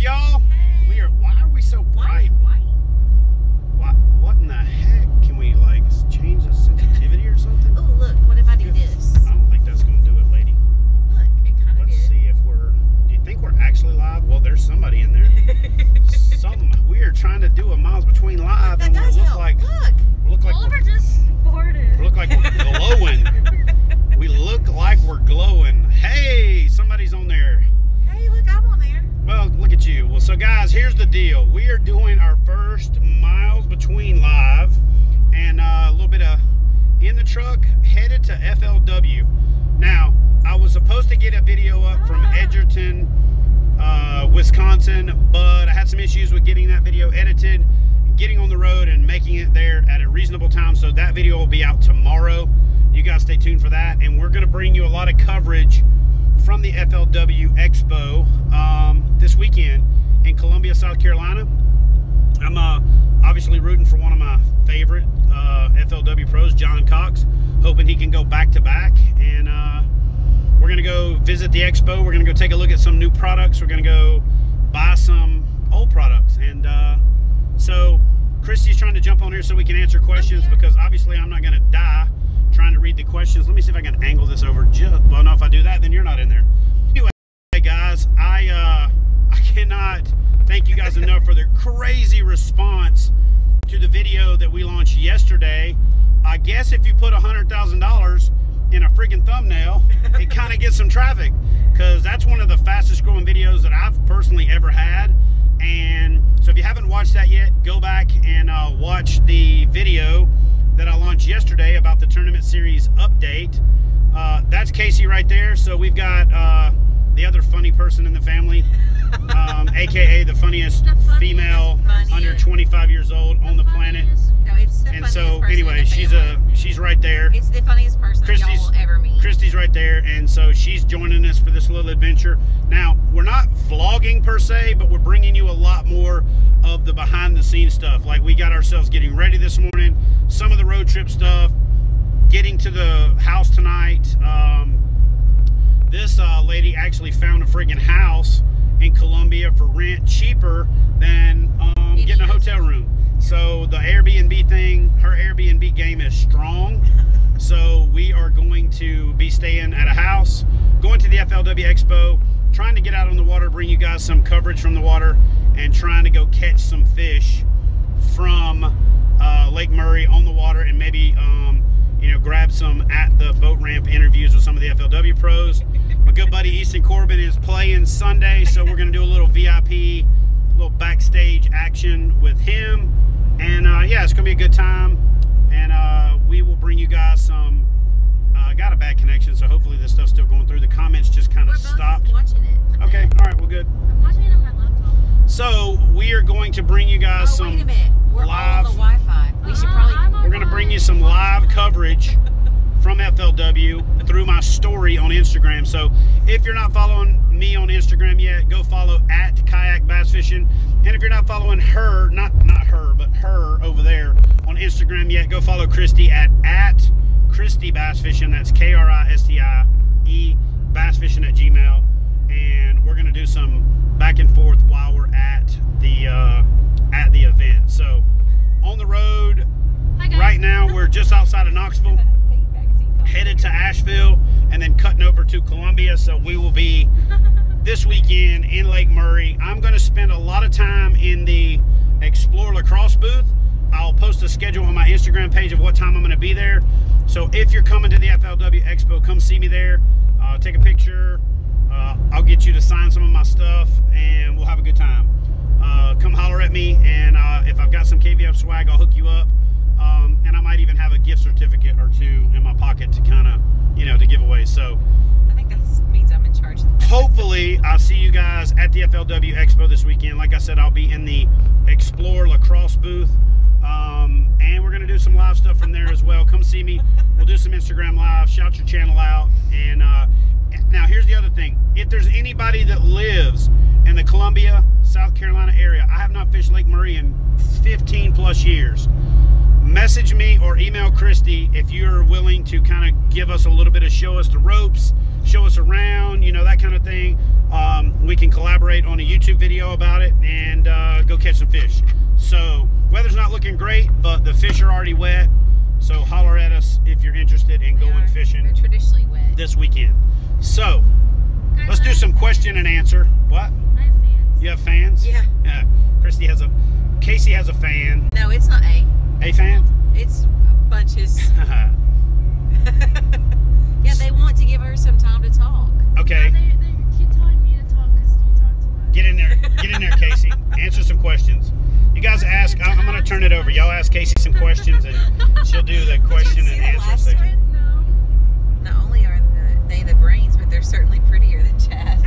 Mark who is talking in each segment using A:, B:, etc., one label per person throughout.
A: y'all?
B: Hey.
A: Why are we so bright?
B: White.
A: What in the heck? Can we like change the sensitivity or something?
B: Oh, look, what if I do this?
A: I don't think that's gonna do it, lady.
B: Look, it kind of
A: Let's
B: did.
A: see if we're. Do you think we're actually live? Well, there's somebody in there. We are trying to do a Miles Between live,
B: That
A: and we
B: does
A: look
B: help.
A: like
C: Oliver just boarded.
A: we look like we're glowing. We look like we're glowing. Hey, somebody's on there.
B: Hey, look, I'm on there.
A: Well, look at you. Well, so guys, here's the deal. We are doing our first Miles Between live, and a little bit of in the truck, headed to FLW. Now, I was supposed to get a video up from Edgerton, Wisconsin, but I had some issues with getting that video edited, getting on the road and making it there at a reasonable time, so that video will be out tomorrow. You guys stay tuned for that, and we're going to bring you a lot of coverage from the FLW Expo this weekend in Columbia, South Carolina. I'm obviously rooting for one of my favorite FLW pros, John Cox, hoping he can go back-to-back, and we're going to go visit the Expo. We're going to go take a look at some new products. We're going to go buy some old products, and so Christy's trying to jump on here so we can answer questions, because obviously I'm not going to die trying to read the questions. Let me see if I can angle this over just, well, no, if I do that, then you're not in there. Anyway, guys, I cannot thank you guys enough for the crazy response to the video that we launched yesterday. I guess if you put $100,000 in a freaking thumbnail, it kind of gets some traffic, because that's one of the fastest growing videos that I've personally ever had. And so if you haven't watched that yet, go back and watch the video that I launched yesterday about the tournament series update. That's Casey right there. So we've got the other funny person in the family, aka the funniest female under 25 years old on the planet.
B: No, it's the
A: And
B: funniest
A: so
B: person
A: anyway,
B: in the family.
A: she's right there.
B: It's the funniest person that y'all will ever meet.
A: Christy's right there, and so she's joining us for this little adventure. Now, we're not vlogging per se, but we're bringing you a lot more of the behind-the-scenes stuff. Like, we got ourselves getting ready this morning, some of the road trip stuff, getting to the house tonight. This lady actually found a friggin' house in Columbia for rent cheaper than getting a hotel room. So the Airbnb thing, her Airbnb game is strong. So we are going to be staying at a house, going to the FLW Expo, trying to get out on the water, bring you guys some coverage from the water, and trying to go catch some fish from Lake Murray on the water, and maybe you know, grab some at the boat ramp interviews with some of the FLW pros. My good buddy Easton Corbin is playing Sunday, so we're going to do a little VIP, little backstage action with him. And yeah, it's going to be a good time. And we will bring you guys some, I got a bad connection, so hopefully this stuff's still going through. The comments just kind of stopped.
B: We're both watching it.
A: Okay, all right, well, good.
C: I'm watching it on my laptop.
A: So we are going to bring you guys some
B: wait a minute. We're
A: live.
B: all on the Wi-Fi. We should probably.
A: We're going to bring you some live coverage from FLW through my story on Instagram. So if you're not following me on Instagram yet, go follow at KayakBassFishing. And if you're not following her, not her, but her over there on Instagram yet, go follow Christy at Christy Bass Fishing. That's KRISTIE bassfishing at Gmail. And we're going to do some back and forth while we're at the event. So on the road right now, we're just outside of Knoxville, headed to Asheville, and then cutting over to Columbia. So we will be this weekend in Lake Murray. I'm going to spend a lot of time in the Explore Lacrosse booth. I'll post a schedule on my Instagram page of what time I'm going to be there. So if you're coming to the FLW Expo, come see me there. Take a picture. I'll get you to sign some of my stuff, and we'll have a good time. Come holler at me, and if I've got some KVF swag, I'll hook you up. And I might even have a gift certificate or two in my pocket to kind of, you know, to give away. So
B: I think that means I'm in charge of that.
A: Hopefully I'll see you guys at the FLW Expo this weekend. Like I said, I'll be in the Explore Lacrosse booth, and we're going to do some live stuff from there as well. Come see me. We'll do some Instagram live. Shout your channel out. And now here's the other thing. If there's anybody that lives in the Columbia, South Carolina area, I have not fished Lake Murray in 15 plus years. Message me or email Christy if you're willing to kind of give us a little bit of show us the ropes, show us around, you know, that kind of thing. we can collaborate on a YouTube video about it and go catch some fish. So weather's not looking great, but the fish are already wet. So holler at us if you're interested in going fishing.
B: They're traditionally wet.
A: This weekend. So let's do some question and answer. What?
C: I have fans.
A: You have fans?
B: Yeah.
A: Casey has a fan.
B: No, it's not a.
A: A fan?
B: It's bunches. Yeah, they want to give her some time to talk.
A: Okay.
C: They keep telling me to talk because you talk too much.
A: Get in there, Casey. Answer some questions. You guys ask. I'm going to turn it over. Y'all ask Casey some questions, and she'll do the question and answer section.
C: No.
B: Not only are they the brains, but they're certainly prettier than Chad.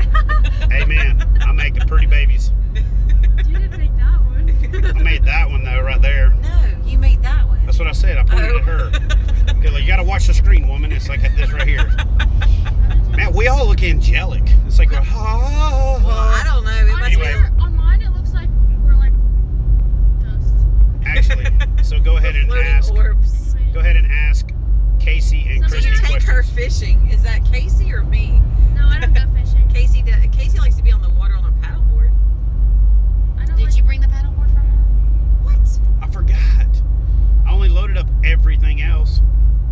A: Amen. I make the pretty babies.
C: You didn't make that one.
A: I made that one though, right there.
B: No, you made that one.
A: That's what I said. I pointed at her. Okay, like, you got to watch the screen, woman. It's like this right here. Man, we all look angelic. It's like,
B: Well, I don't know. It must
A: Anyway.
C: On mine, it looks like we're like ghosts.
A: actually. So go ahead and
B: floating
A: ask.
B: orbs.
A: Go ahead and ask Casey and
C: So
B: So
A: Christy
B: you take her
A: questions.
B: fishing. Is that Casey or me?
C: No, I don't go fishing.
B: Casey likes to be on the water on a paddleboard.
C: I don't
B: Did
C: like,
B: you bring the paddleboard for her? What?
A: I forgot. I only loaded up everything else.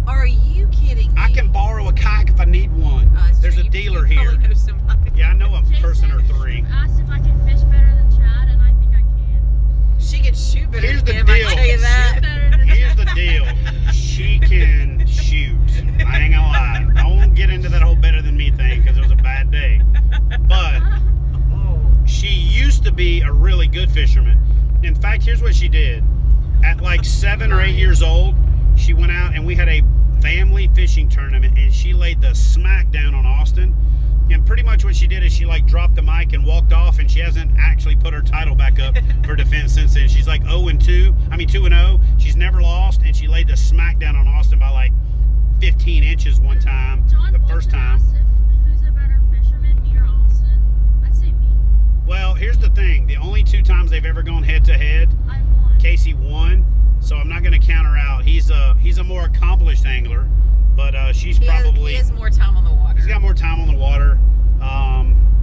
B: Are you kidding me?
A: I can borrow a kayak if I need one.
B: It's
A: There's
B: true.
A: a dealer
B: you
A: here.
B: probably know somebody.
A: Yeah, I know a
C: Jason
A: person or three.
C: asked if I can fish better than Chad, and I think I can.
B: She can shoot better
A: Here's
B: than
A: the
B: him, I
A: deal.
B: tell you
C: Shoot
B: that.
C: better than
A: Here's the
C: Chad.
A: deal. She can shoot. I ain't gonna lie. I won't get into that whole better than me thing because it was a bad day. But
B: Oh.
A: she used to be a really good fisherman. In fact, here's what she did. At like 7 or 8 years old, she went out and we had a family fishing tournament and she laid the smack down on Austin. And pretty much what she did is she like dropped the mic and walked off, and she hasn't actually put her title back up for defense since then. She's like 2-0. She's never lost, and she laid the smack down on Austin by like 15 inches one time,
C: John
A: the first
C: Bolton
A: time.
C: asked who's a better fisherman, me or Austin. I'd say me.
A: Well, here's the thing. The only 2 times they've ever gone head to head,
C: I've won.
A: Casey won, so I'm not going to count her out. He's a more accomplished angler, but she's probably...
B: He has more time on the water.
A: He's got more time on the water,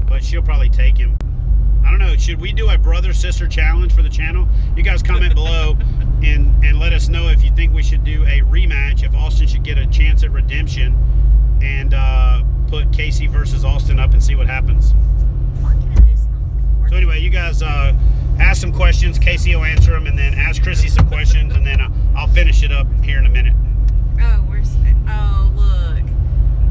A: but she'll probably take him. I don't know. Should we do a brother-sister challenge for the channel? You guys comment below and let us know if you think we should do a rematch, if Austin should get a chance at redemption, and put Casey versus Austin up and see what happens. So anyway, you guys ask some questions. Casey will answer them, and then ask Chrissy some questions, and then I'll finish it up here in a minute.
B: Oh, look.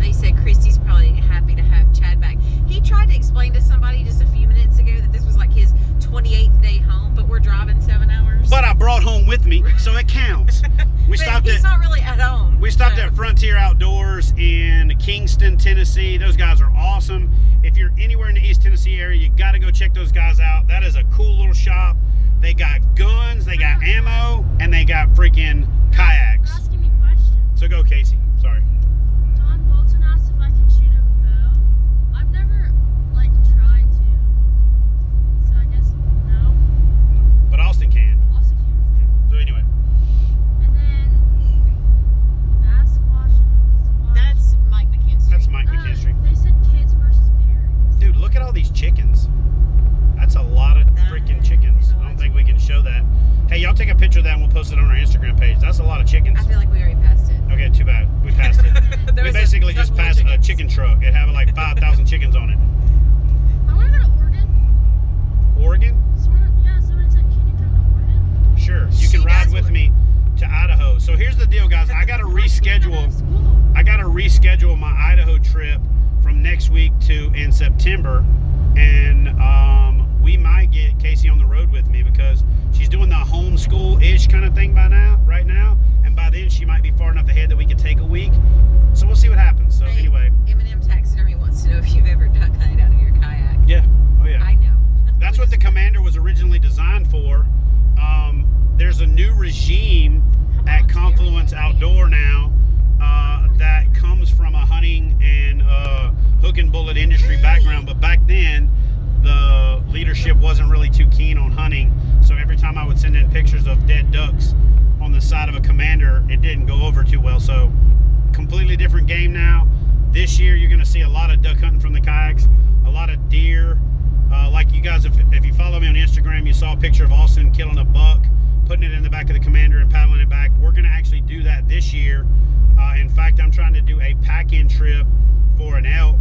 B: They said Christy's probably happy to have Chad back. He tried to explain to somebody just a few minutes ago that this was like his 28th day home, but we're driving 7 hours.
A: But I brought home with me, so it counts. We stopped
B: He's not really at home.
A: We stopped at Frontier Outdoors in Kingston, Tennessee. Those guys are awesome. If you're anywhere in the East Tennessee area, you got to go check those guys out. That is a cool little shop. They got guns, they got ammo, and they got freaking kayaks.
C: You're asking me questions.
A: So go, Casey. Sorry.
C: John Bolton asked if I can shoot a bow. I've never, like, tried to. So I guess no.
A: But Austin can.
C: Also can.
A: So anyway.
C: And then bass squash.
B: That's Mike McKinstry.
A: That's Mike McKinstry.
C: They said kids versus parents.
A: Dude, look at all these chickens. That's a lot of freaking chickens. I don't think we can show that. Hey, y'all take a picture of that and we'll post it on our Instagram page. That's a lot of chickens.
B: I feel like we already passed it.
A: Okay, too bad. We passed it. We basically just passed a chicken truck. It had like 5,000 chickens on it.
C: I want to go to Oregon.
A: Oregon?
C: Someone said, can you come to Oregon?
A: Sure. You can ride with me to Idaho. So here's the deal, guys. I got to reschedule. I got to reschedule my Idaho trip from next week to in September, and we might get Casey on the road with me because she's doing the homeschool-ish kind of thing right now, and by then she might be far enough ahead that we could take a week. So we'll see what happens. So anyway.
B: M&M Taxidermy wants to know if you've ever duck hunted out of your kayak.
A: Yeah. Oh yeah.
B: I know.
A: That's what the Commander was originally designed for. There's a new regime at Confluence Outdoor now that comes from a hunting and hook and bullet industry background, but back then the leadership wasn't really too keen on hunting, so every time I would send in pictures of dead ducks on the side of a Commander, it didn't go over too well. So completely different game now. This year you're going to see a lot of duck hunting from the kayaks, a lot of deer, guys, if you follow me on Instagram, you saw a picture of Austin killing a buck, putting it in the back of the Commander and paddling it back. We're going to actually do that this year. In fact, I'm trying to do a pack-in trip for an elk,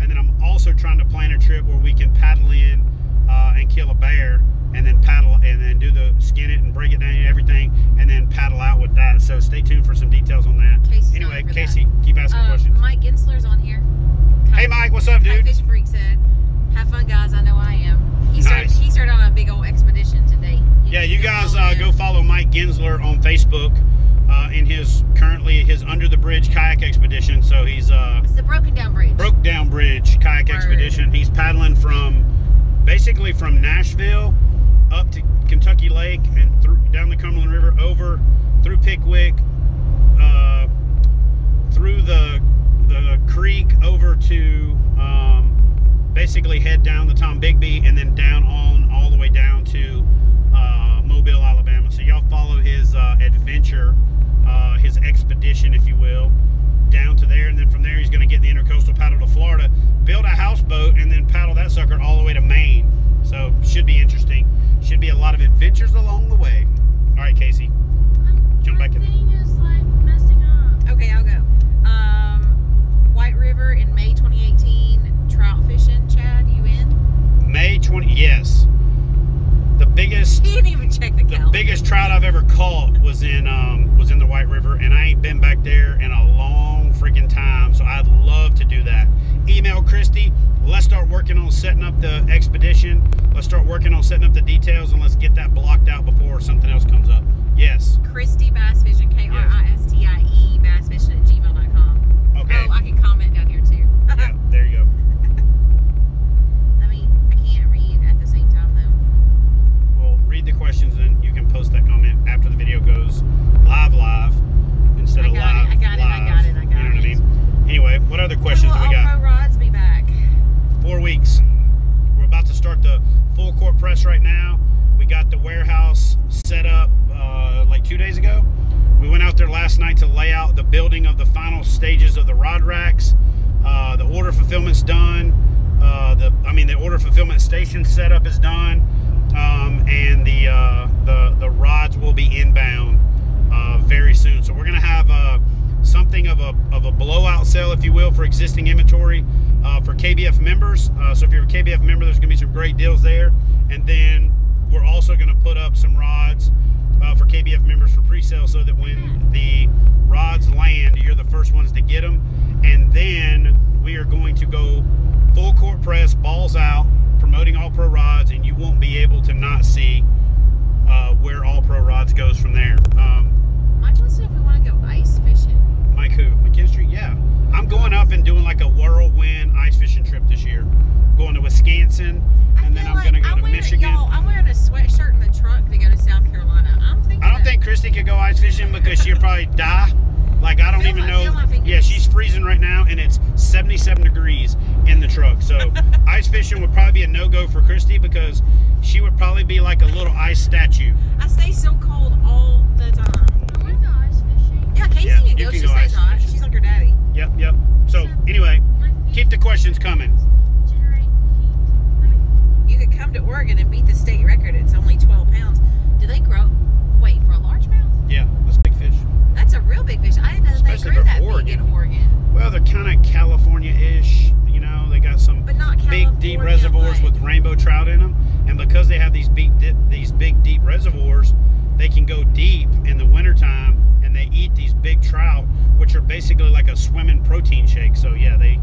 A: and then I'm also trying to plan a trip where we can paddle in and kill a bear, and then paddle, and then do the skin it and break it down and everything, and then paddle out with that. So stay tuned for some details on that.
B: Casey's
A: anyway,
B: on for
A: Casey,
B: that.
A: keep asking questions.
B: Mike Gensler's on here.
A: Hey, Mike, what's up, dude?
B: Fish Freak said, "Have fun, guys. I know I am." He started on a big old expedition today.
A: Yeah, you guys go follow Mike Gensler on Facebook in his currently his Under the Bridge kayak expedition. So he's
B: it's the Broken Down Bridge.
A: Broke Down Bridge kayak expedition. He's paddling from basically from Nashville up to Kentucky Lake and through down the Cumberland River, over through Pickwick, through the creek over to basically head down the Tom Bigby, and then down on all the way down to Mobile, Alabama. So y'all follow his adventure, his expedition, if you will, down to there, and then from there he's going to get the intercoastal paddle to Florida, build a houseboat, and then paddle that sucker all the way to Maine. So should be interesting. Should be a lot of adventures along the way. All right, Casey, jump back in.
C: My thing is like messing up.
B: Okay, I'll go. White River in May 2018, trout fishing. Chad, you in?
A: May 20. Yes. The biggest.
B: He didn't even check the calendar.
A: The biggest trout I've ever caught was in the White River, and I ain't been back there in a long freaking time. So I'd love to do that. Email Christy. Let's start working on setting up the expedition. Let's start working on setting up the details, and let's get that blocked out before something else comes up. Yes.
B: Christy Bass Fishing, KRISTIE bassfishing@gmail.com.
A: Okay.
B: Oh, I can comment down here too.
A: Yeah, there you go.
B: I mean, I can't read at the same time though.
A: Well, read the questions, and then you can post that comment after the video goes live instead of live.
B: I got it.
A: You know what I mean? Anyway, what other questions do we got?
B: All Pro Rods be back.
A: 4 weeks. We're about to start the full court press right now. We got the warehouse set up like 2 days ago. We went out there last night to lay out the building of the final stages of the rod racks. The order fulfillment's done. The order fulfillment station setup is done, and the rods will be inbound very soon. So we're gonna have something of a blowout sale, if you will, for existing inventory for KBF members. So if you're a KBF member, there's gonna be some great deals there, and then we're also gonna put up some rods for KBF members for pre-sale, so that when the rods land, you're the first ones to get them. And then we are going to go full court press, balls out, promoting All Pro Rods, and you won't be able to not see where All Pro Rods goes from there.
B: Mike wants to know if we want to go ice fishing.
A: Mike who? McKinstry? Yeah. I'm going up and doing like a whirlwind ice fishing trip this year. Going to Wisconsin, and then I'm going to go to Michigan.
B: I'm wearing a sweatshirt in the truck to go to South Carolina. I don't think Christy
A: could go ice fishing because she'll probably die. Like, I don't even know. Yeah, she's freezing right now, and it's 77 degrees in the truck. So ice fishing would probably be a no-go for Christy, because she would probably be like a little ice statue.
B: I stay so cold all the time.
C: I want to go ice fishing.
B: Yeah, Casey can go. She stays hot. She's like her daddy.
A: Yep. So anyway, keep the questions coming.
C: Generate heat.
B: You could come to Oregon and beat the state record. It's only 12 pounds. Do they grow? Wait, for a largemouth?
A: Yeah, that's a big fish.
B: That's a real big fish. I didn't know that they grew that big in Oregon.
A: Well, they're kind of California-ish. You know, they got some big, deep reservoirs with rainbow trout in them. And because they have these big, deep reservoirs, they can go deep in the wintertime, and they eat these big trout, which are basically like a swimming protein shake. So yeah, they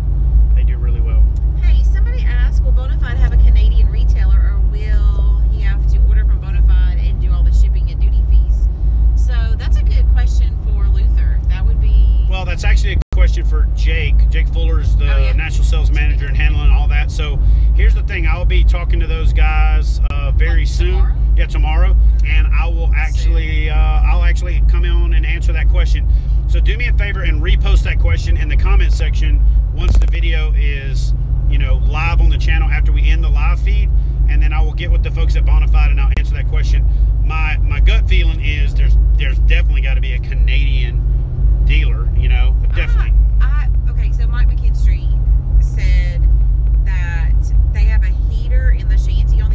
A: do really well.
B: Hey, somebody asked, will Bonafide have a Canadian retailer, or will he have to order from Bonafide and do all the shipping and duty fees? So that's a good question for Luther. That would be...
A: Well, that's actually a question for Jake. Jake Fuller is the national sales manager and handling all that. So here's the thing. I'll be talking to those guys very soon.
B: Tomorrow?
A: Yeah, tomorrow. And I will actually, I'll actually come on and answer that question. So do me a favor and repost that question in the comment section once the video is, you know, live on the channel after we end the live feed. And then I will get with the folks at Bonafide and I'll answer that question. My gut feeling is there's definitely got to be a Canadian dealer, you know, definitely.
B: Okay, so Mike McKinstry said that they have a heater in the shanty on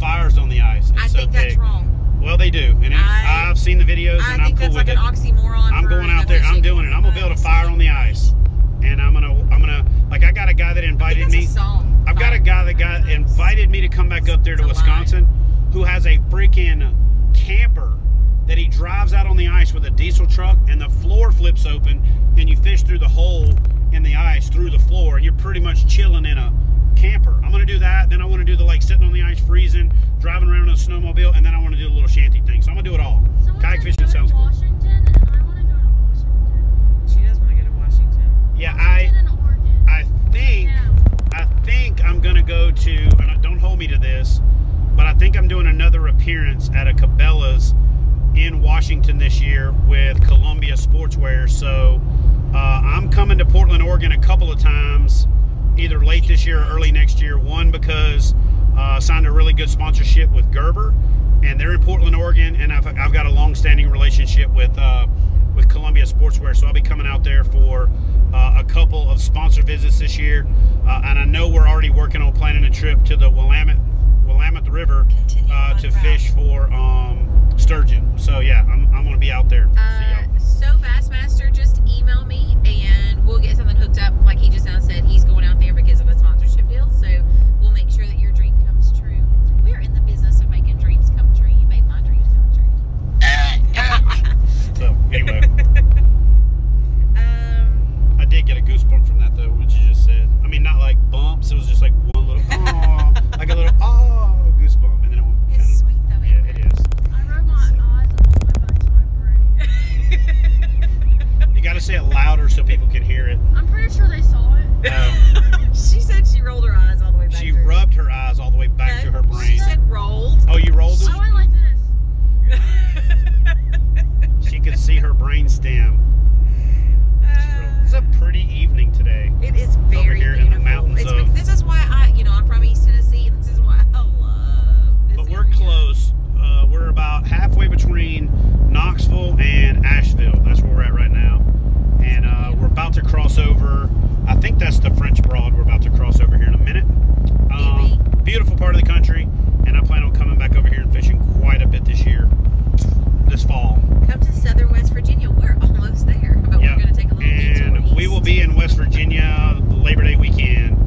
A: fires on the ice. It's
B: I
A: so
B: think
A: big.
B: that's wrong.
A: Well, they do, and I've seen the videos, and I'm
B: think
A: cool
B: that's
A: with
B: like
A: it.
B: an oxymoron.
A: I'm going out there. I'm doing it. I'm gonna build a fire on the ice, and I'm gonna like I got a guy that invited me. I've got a guy that invited me to come back up there to Wisconsin, who has a freaking camper that he drives out on the ice with a diesel truck, and the floor flips open, and you fish through the hole in the ice through the floor, and you're pretty much chilling in a camper. I'm gonna do that. Then I want to do the like sitting on the ice, freezing, driving around in a snowmobile, and then I want to do a little shanty thing. So I'm gonna do it all. Kayak fishing sounds cool.
C: Washington, and I want to go to Washington.
B: She does want to go to Washington.
C: Yeah, and Oregon.
A: I think I'm gonna go to, and don't hold me to this, but I think I'm doing another appearance at a Cabela's in Washington this year with Columbia Sportswear. So I'm coming to Portland, Oregon a couple of times, either late this year or early next year. One, because I signed a really good sponsorship with Gerber, and they're in Portland, Oregon, and I've got a long-standing relationship with Columbia Sportswear, so I'll be coming out there for a couple of sponsor visits this year, and I know we're already working on planning a trip to the Willamette River to fish for sturgeon. So yeah, I'm going to be out there.
B: So Bassmaster, just email me and we'll get something hooked up. Like he just now said, he's going out there because of a sponsorship deal, so we'll make sure that your dream comes true. We're in the business of making dreams come true. You made my dreams come true.
A: So anyway, I did get a goosebump from that though, what you just said. I mean, not like bumps. It was just like one little like a little goosebump, and then it went
B: it's sweet though.
A: Yeah, it is.
C: I rode my eyes all the way back to my brain.
A: You got to say it louder so people can hear it.
C: I'm pretty sure they saw it.
B: She said she rolled her eyes all the way back.
A: She rubbed her eyes all the way back to her brain.
B: She said rolled.
A: Oh, you rolled them?
C: I went like this.
A: She could see her brain stem. It's a pretty evening today.
B: It is very
A: over here
B: beautiful.
A: in the mountains
B: This is why I'm from East Tennessee, and this is why I love this
A: But we're
B: area.
A: close. We're about halfway between Knoxville and Asheville. That's where we're at right now. And we're about to cross over. I think that's the French Broad. We're about to cross over here in a minute. Beautiful part of the country, and I plan on coming back over here and fishing quite a bit this fall.
B: Come to southern West Virginia. We're almost there, but we're going to take a little detour east.
A: We will be in West Virginia Labor Day weekend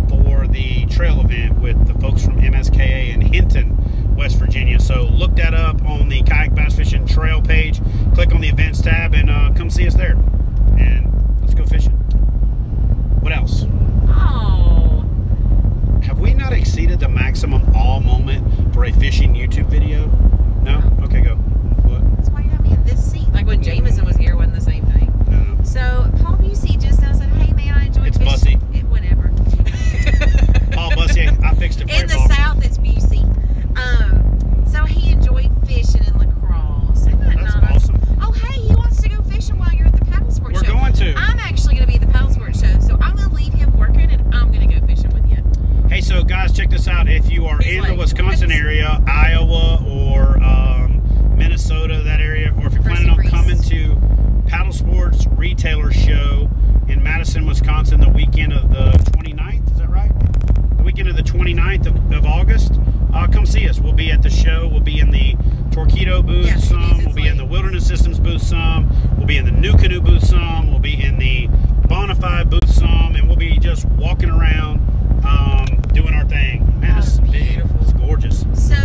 A: for the trail event with the folks from MSKA in Hinton, West Virginia. So look that up on the Kayak Bass Fishing Trail page. Click on the events tab and come see us there. And let's go fishing. What else?
B: Oh.
A: Have we not exceeded the maximum all moment for a fishing YouTube video? No? Okay, go. What?
B: That's why you got me in this seat. Like when Jameson was here, wasn't the same thing.
A: No.
B: So Paul Busey just now said, "Hey man, I enjoy
A: It's
B: fishing."
A: Bussy.
B: Whatever.
A: Paul Bussy, I fixed it for
B: In
A: you,
B: the
A: Paul.
B: South, it's Busey. So he enjoyed fishing in La Crosse. Isn't that
A: That's
B: nice?
A: awesome.
B: Oh, hey, he wants to go fishing while you're at the paddle sport show.
A: We're going to.
B: I'm actually going to be at the paddle sport show, so I'm going to leave him working and I'm going to go fishing with you.
A: Hey, so guys, check this out. If you are
B: He's
A: in
B: like,
A: the Wisconsin area, Iowa, or Minnesota, that area, or if you're planning on coming to Paddle Sports Retailer Show in Madison, Wisconsin, the weekend of the 29th, is that right? The weekend of the 29th of August, come see us. We'll be at the show. We'll be in the Torquedo booth some. We'll be in the Wilderness Systems booth some. We'll be in the New Canoe booth some. We'll be in the Bonafide booth some. And we'll be just walking around doing our thing. Man, this is beautiful. It's gorgeous.
B: So,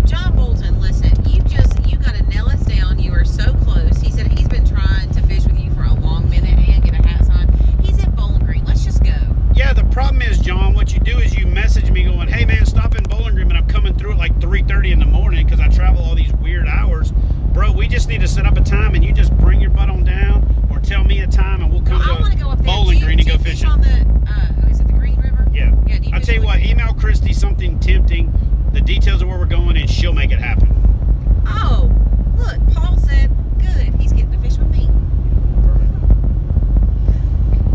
B: John Bolton, listen, you got to nail us down. You are so close. He said he's been trying to fish with you for a long minute and get a hat sign. He's in Bowling Green. Let's just go.
A: Yeah, the problem is, John, what you do is you message me going, "Hey man, stop in Bowling Green," and I'm coming through at like 3:30 in the morning because I travel all these weird hours. Bro, we just need to set up a time and you just bring your butt on down or tell me a time and we'll come to Bowling Green and go fishing.
B: On the, is it the Green River?
A: Yeah.
B: Yeah.
A: I'll tell you what, email Christy something tempting, the details of where we're going, and she'll make it happen.
B: Oh, look, Paul said, good, he's getting to fish with me.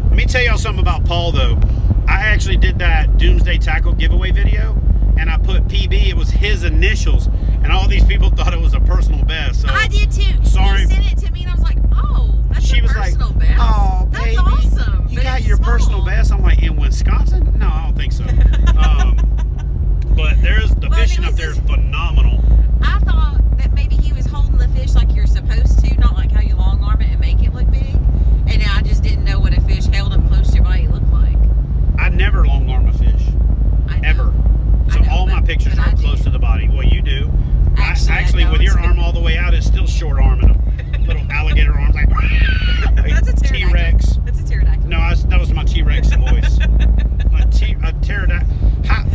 A: Let me tell y'all something about Paul, though. I actually did that Doomsday Tackle giveaway video, and I put PB. It was his initials, and all these people thought it was a personal best. So
B: I did too.
A: Sorry.
B: He sent it to me, and I was like, oh, that's
A: she
B: your
A: was
B: personal
A: like,
B: best.
A: "Oh, baby,
B: that's awesome.
A: you
B: But
A: got
B: it's
A: your
B: small.
A: personal best." I'm like, in Wisconsin? No, I don't think so. But the fishing up there is phenomenal.
B: I thought that maybe he was holding the fish like you're supposed to, not like how you long arm it and make it look big. And I just didn't know what a fish held up close to your body looked like.
A: I never long arm a fish. Ever. So all my pictures are close to the body. Well, you do. Actually with your arm all the way out, it's still short arming them. Little alligator arms like
B: that's a
A: T-Rex.
B: That's a pterodactyl.
A: No, that was my T-Rex voice. A pterodactyl.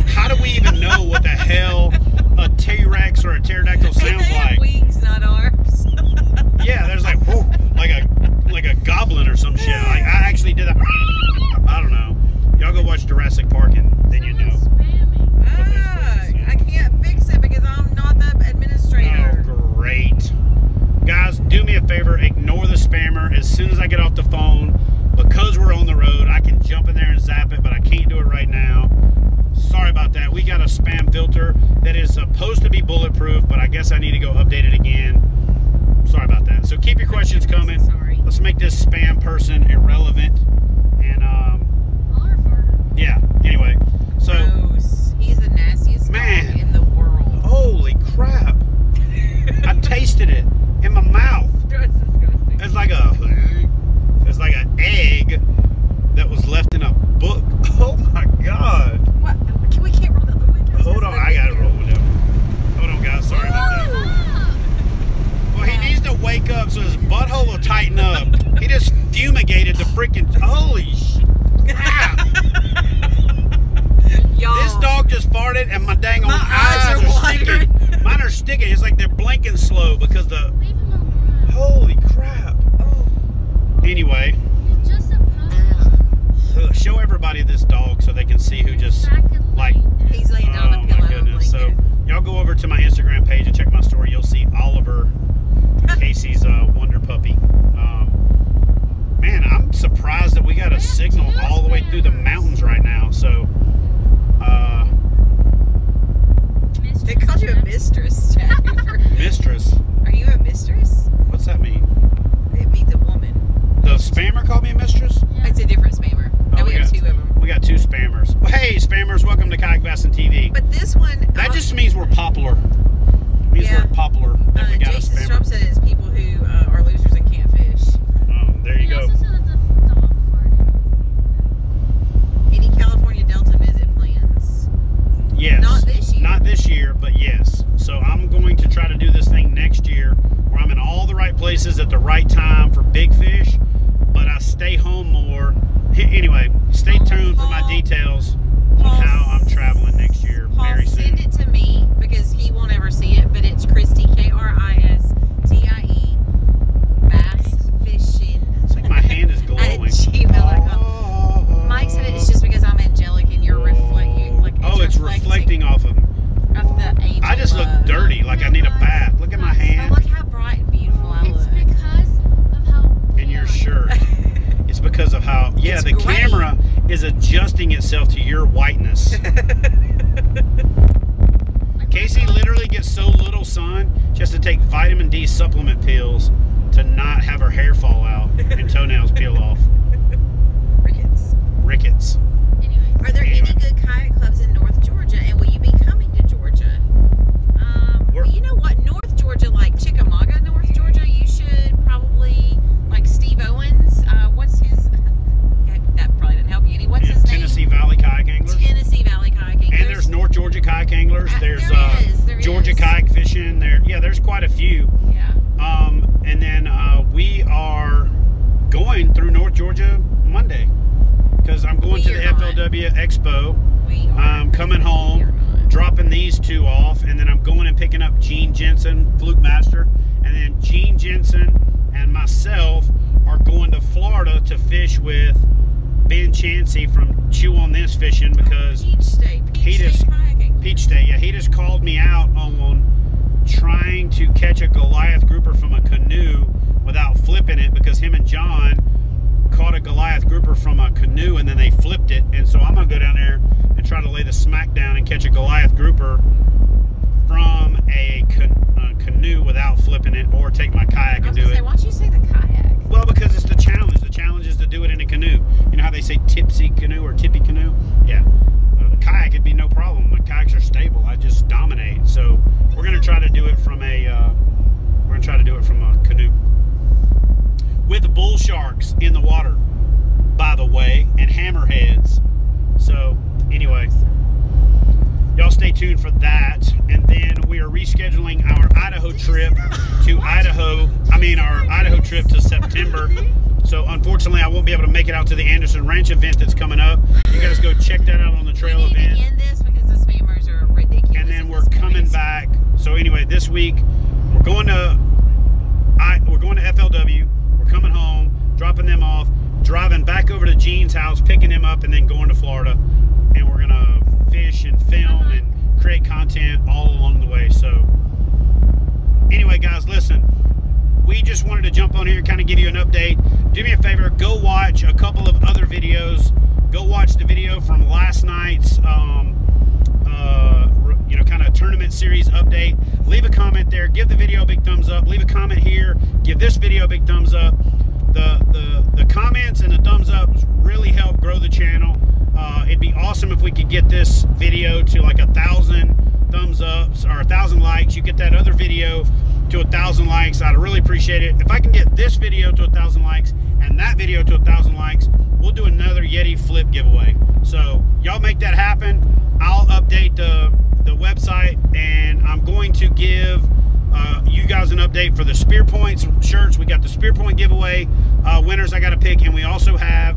A: How do we even know what the hell a T-Rex or a pterodactyl sounds
B: they
A: like?
B: have wings, not arms.
A: Yeah, there's like whoo, like a goblin or some shit. Like, I actually did that. I don't know. Y'all go watch Jurassic Park and then you know.
B: I can't fix it because I'm not the administrator.
A: Oh, great. Guys, do me a favor, ignore the spammer. As soon as I get off the phone, because we're on the road, I can jump in there and zap it, but I can't do it right now. Sorry about that. We got a spam filter that is supposed to be bulletproof, but I guess I need to go update it again. Sorry about that. So keep your questions coming.
B: Sorry.
A: Let's make this spam person irrelevant. And, yeah, anyway. So,
B: gross. He's the nastiest dog in the world.
A: Holy crap. I tasted it in my mouth.
B: That's disgusting.
A: It's like an egg that was left in a book. Oh my god.
B: What? We can't roll down the windows.
A: Hold on, I gotta roll it down. Hold on, guys. Sorry about that. Well, he needs to wake up so his butthole will tighten up. He just fumigated the freaking. Holy crap. This dog just farted and my dang old eyes are sticking. Mine are sticking. It's like they're blinking slow because the. Holy crap. Oh. Anyway. Show everybody this dog so they can see who just like.
B: He's laying down on a pillow.
A: Oh my goodness. So y'all go over to my Instagram page and check my story. You'll see Oliver, Casey's wonder puppy. Man, I'm surprised that we got a signal all the way through the mountains right now. So.
B: They called you a mistress, Jack.
A: Mistress?
B: Are you a mistress?
A: What's that mean?
B: It means a woman.
A: The spammer called me a mistress?
B: Yeah. It's a different spammer. No, we have two of them.
A: We got two spammers. Well, hey, spammers, welcome to KayakBassFishing TV.
B: But this one...
A: That just means we're popular. It means we're popular that we got
B: Jason
A: a spammer.
B: Strum said it's people who are losers and can't fish.
A: There you go.
B: Any California Delta visit plans?
A: Yes.
B: Not this year.
A: Not this year, but yes. So I'm going to try to do this thing next year where I'm in all the right places at the right time for big fish, but I stay home more. Anyway, stay tuned for my details on how I'm traveling next year very soon.
B: Send it to me because he won't ever see it, but it's Christy, KRISTIE, Bass Fishing.
A: It's like my hand is glowing.
B: At gmail.com. Mike said it's just because I'm angelic and you're reflecting. Like,
A: it's reflecting off of
B: the angel.
A: I just look dirty, like I need a bath. Look at my hand.
B: Oh, look how bright and beautiful I look.
C: It's because of how.
A: In your shirt. It's because of how. Yeah,
B: it's
A: the
B: great.
A: camera is adjusting itself to your whiteness. Casey literally gets so little sun, she has to take vitamin D supplement pills to not have her hair fall out and toenails peel off. Rickets.
B: Are there any good kayak clubs in North Georgia, and will you be coming to Georgia? Well, you know what? North Georgia, like Chickamauga, North Georgia, you should probably, like Steve Owens, what's his, that probably didn't help you any, what's his name?
A: Tennessee Valley Kayak Anglers.
B: Tennessee Valley Kayak Anglers.
A: And there's North Georgia Kayak Anglers. There's
B: there
A: Georgia
B: is.
A: Kayak Fishing. There's quite a few.
B: Yeah.
A: And then we are going through North Georgia Monday. Because I'm going to the FLW Expo. I'm coming home, dropping these two off, and then I'm going and picking up Gene Jensen, Fluke Master, and then Gene Jensen and myself are going to Florida to fish with Ben Chansey from Chew on This Fishing because
B: Peach State kayaking.
A: Peach State, yeah, he just called me out on trying to catch a Goliath grouper from a canoe without flipping it because him and John caught a Goliath grouper from a canoe and then they flipped it, and so I'm gonna go down there and try to lay the smack down and catch a Goliath grouper from a canoe without flipping it, or take my kayak and do it.
B: Why don't you say the kayak?
A: Well, because it's the challenge. The challenge is to do it in a canoe. You know how they say tipsy canoe or tippy canoe? Yeah. kayak, it'd be no problem. My kayaks are stable. I just dominate. So we're gonna try to do it from a canoe with bull sharks in the water, by the way, and hammerheads. So anyway, y'all stay tuned for that. And then we are rescheduling our Idaho trip to our Idaho trip to September. So unfortunately, I won't be able to make it out to the Anderson Ranch event that's coming up. You guys go check that out on the trail event.
B: We need to end this because the spammers are ridiculous.
A: And then we're coming back. So anyway, this week we're going to FLW. We're coming home, dropping them off, driving back over to Gene's house, picking them up, and then going to Florida. And we're gonna fish and film and create content all along the way. So anyway, guys, listen. We just wanted to jump on here and kind of give you an update. Do me a favor, go watch a couple of other videos. Go watch the video from last night's, kind of tournament series update. Leave a comment there. Give the video a big thumbs up. Leave a comment here. Give this video a big thumbs up. The comments and the thumbs ups really help grow the channel. It'd be awesome if we could get this video to like 1,000 thumbs ups or 1,000 likes. You get that other video to 1,000 likes. I'd really appreciate it. If I can get this video to 1,000 likes and that video to 1,000 likes, we'll do another Yeti flip giveaway. So y'all make that happen. I'll update the website, and I'm going to give you guys an update for the Spear Points shirts. We got the Spear Point giveaway winners I got to pick, and we also have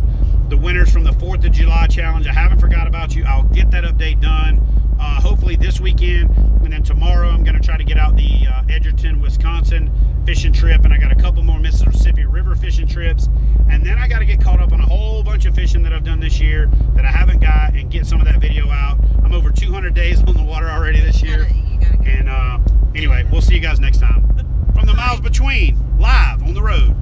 A: the winners from the 4th of July challenge. I haven't forgot about you. I'll get that update done hopefully this weekend, and then tomorrow I'm going to try to get out the Edgerton, Wisconsin fishing trip, and I got a couple more Mississippi River fishing trips, and then I got to get caught up on a whole bunch of fishing that I've done this year that I haven't got, and get some of that video out. I'm over 200 days on the water already this year. And anyway, we'll see you guys next time from the Miles Between, live on the road.